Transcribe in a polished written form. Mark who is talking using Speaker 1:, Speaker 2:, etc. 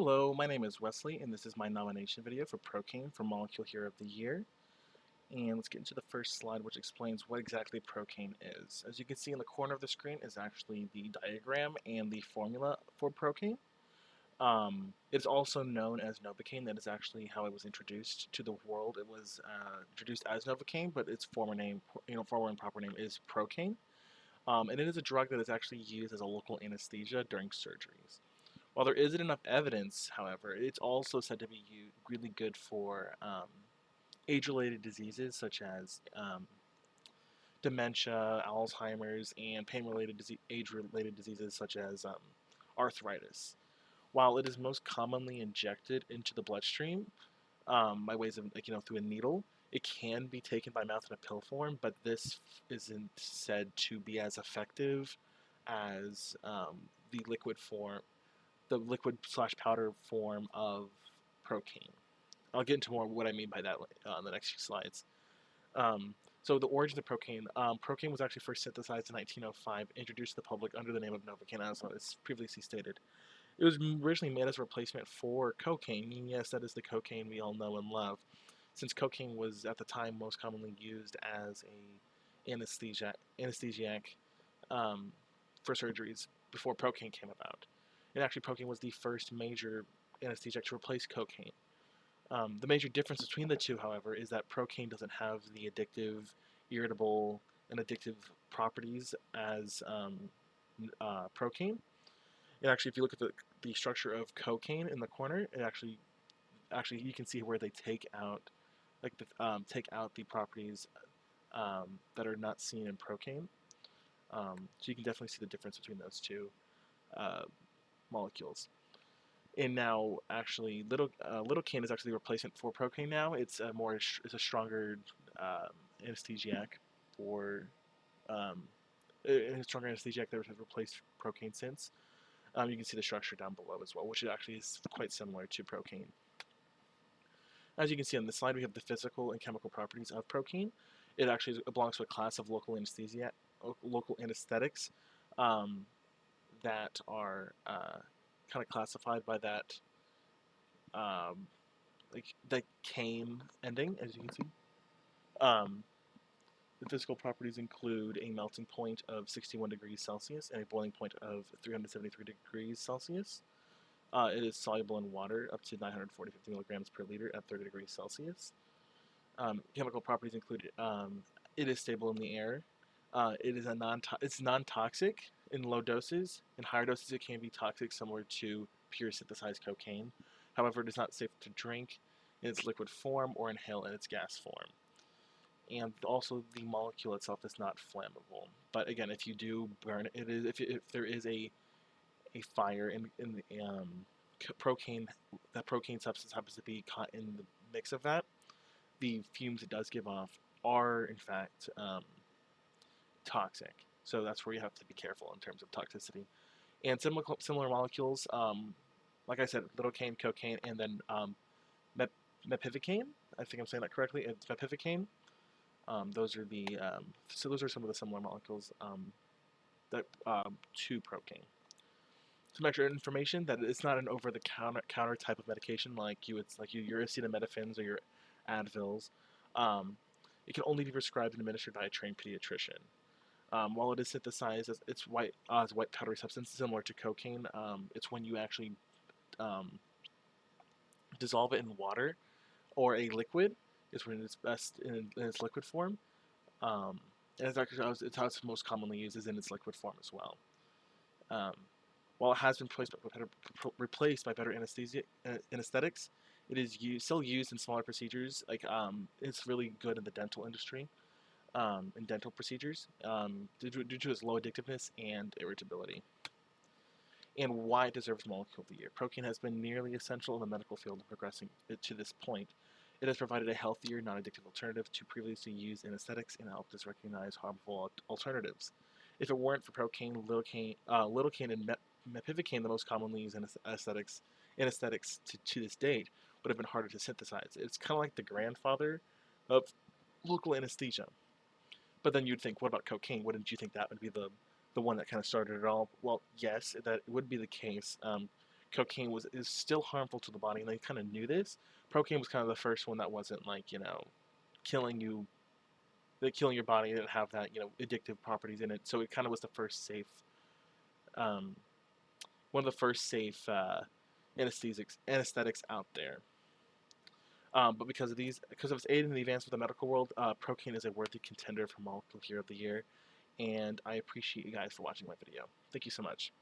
Speaker 1: Hello, my name is Wesley, and this is my nomination video for Procain for Molecule Hero of the Year. And let's get into the first slide, which explains what exactly Procain is. As you can see in the corner of the screen is actually the diagram and the formula for Procain. It's also known as Novocaine. That is actually how it was introduced to the world. It was introduced as Novocaine, but its former name, former and proper name is Procain. And it is a drug that is actually used as a local anesthesia during surgeries. While there isn't enough evidence, however, it's also said to be really good for age-related diseases such as dementia, Alzheimer's, and pain-related age-related diseases such as arthritis. While it is most commonly injected into the bloodstream by ways of, through a needle, it can be taken by mouth in a pill form, but this isn't said to be as effective as the liquid slash powder form of Procain. I'll get into more what I mean by that in the next few slides. So the origin of Procain. Procain was actually first synthesized in 1905, introduced to the public under the name of Novocaine, as was previously stated. It was originally made as a replacement for cocaine, and yes, that is the cocaine we all know and love, since cocaine was at the time most commonly used as a anesthesiac for surgeries before Procain came about. And actually, Procain was the first major anesthetic to replace cocaine. The major difference between the two, however, is that Procain doesn't have the irritable, and addictive properties as Procain. And actually, if you look at the structure of cocaine in the corner, it actually you can see where they take out the properties that are not seen in Procain. So you can definitely see the difference between those two uh, molecules. And now, actually, lidocaine is actually the replacement for Procaine. Now it's a stronger anesthesiac for a stronger anesthesiac that has replaced Procaine since. You can see the structure down below as well, which actually is quite similar to Procaine. As you can see on this slide, we have the physical and chemical properties of Procaine. It actually belongs to a class of local anesthetics um, that are kind of classified by that that came ending, as you can see. Um, the physical properties include a melting point of 61 degrees Celsius and a boiling point of 373 degrees Celsius. It is soluble in water up to 940 milligrams per liter at 30 degrees Celsius. Chemical properties include it is stable in the air. It's non-toxic in low doses. In higher doses, it can be toxic, similar to pure synthesized cocaine. However, it is not safe to drink in its liquid form or inhale in its gas form. And also, the molecule itself is not flammable. But again, if you do burn it, if there is a fire in the Procain, that Procain substance happens to be caught in the mix of that, the fumes it does give off are in fact toxic. So that's where you have to be careful in terms of toxicity. And similar molecules, like I said, lidocaine, cocaine, and then mepivacaine. I think I'm saying that correctly. It's mepivacaine. Those are some of the similar molecules that to Procain. Some extra information that it's not an over-the-counter type of medication like your acetaminophen or your Advils. Um, it can only be prescribed and administered by a trained pediatrician. While it is synthesized as white powdery substance similar to cocaine, it's when you actually um, dissolve it in water or a liquid is when it's best in its liquid form. Um, and it's how it's most commonly used is in its liquid form as well. Um, while it has been replaced by better anesthetics, it is still used in smaller procedures. It's really good in the dental industry, in dental procedures, due to its low addictiveness and irritability. And why it deserves Molecule of the Year. Procaine has been nearly essential in the medical field progressing to this point. It has provided a healthier, non-addictive alternative to previously used anesthetics and helped us recognize harmful alternatives. If it weren't for Procaine, lidocaine, and mepivacaine, the most commonly used anesthetics to this date, would have been harder to synthesize. It's kind of like the grandfather of local anesthesia. But then you'd think, what about cocaine? Wouldn't you think that would be the one that kind of started it all? Well, yes, that would be the case. cocaine is still harmful to the body, and they kind of knew this. Procaine was kind of the first one that wasn't like, killing you, that killing your body. It didn't have that, addictive properties in it. So it kind of was the first safe, um, one of the first safe anesthetics out there. But because of its aid in the advance of the medical world, Procaine is a worthy contender for Molecule Hero of the Year. And I appreciate you guys for watching my video. Thank you so much.